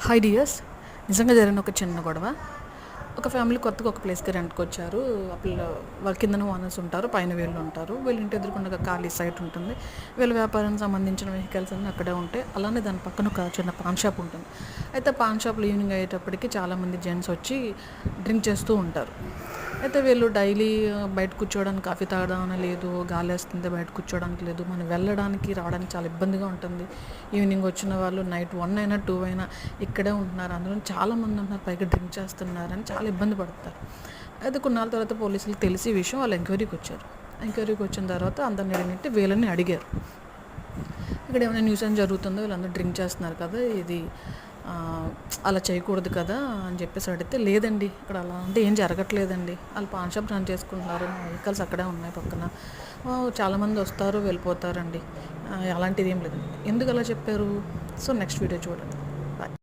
Hi dears. నిజంగా జరిగిన ఒక చిన్న గొడవ. ఒక ఫ్యామిలీ కొత్తగా ఒక ప్లేస్కి రెంట్కి వచ్చారు. వాళ్ళ కిందన ఓనర్స్ ఉంటారు, పైన వీళ్ళు ఉంటారు. వీళ్ళ ఇంటి ఎదురుకుండా ఖాళీ సైట్ ఉంటుంది. వీళ్ళ వ్యాపారానికి సంబంధించిన వెహికల్స్ అన్నీ అక్కడే ఉంటాయి. అలానే దాని పక్కన ఒక చిన్న పాన్ షాప్ ఉంటుంది. అయితే పాన్ షాప్లో ఈవినింగ్ అయ్యేటప్పటికి చాలామంది జెంట్స్ వచ్చి డ్రింక్ చేస్తూ ఉంటారు. అయితే వీళ్ళు డైలీ బయట కూర్చోవడానికి, కాఫీ తాగడానికి లేదు, గాలి వేస్తుంది, బయట కూర్చోవడానికి లేదు, మనం వెళ్ళడానికి రావడానికి చాలా ఇబ్బందిగా ఉంటుంది. ఈవినింగ్ వచ్చిన వాళ్ళు నైట్ 1 అయినా 2 అయినా ఇక్కడే ఉంటున్నారు. అందులో చాలామంది ఉంటున్నారు, పైగా డ్రింక్ చేస్తున్నారని చాలా ఇబ్బంది పడతారు. అయితే కొన్నాళ్ళ తర్వాత పోలీసులకు తెలిసి విషయం వాళ్ళు ఎంక్వైరీకి వచ్చారు. ఎంక్వైరీకి వచ్చిన తర్వాత అందరిని అడిగినట్టు వీళ్ళని అడిగారు, ఇక్కడ ఏమైనా న్యూసెన్స్ జరుగుతుందో, వీళ్ళందరూ డ్రింక్ చేస్తున్నారు కదా, ఇది అలా చేయకూడదు కదా అని చెప్పేసి అడిగితే, లేదండి ఇక్కడ అలా అంటే ఏం జరగట్లేదండి, వాళ్ళు పాన్ షాప్ రన్ చేసుకుంటున్నారు, మా వెహికల్స్ అక్కడే ఉన్నాయి పక్కన, చాలామంది వస్తారు వెళ్ళిపోతారండి, అలాంటిది ఏం లేదండి. ఎందుకు అలా చెప్పారు? సో నెక్స్ట్ వీడియో చూడండి. బాయ్.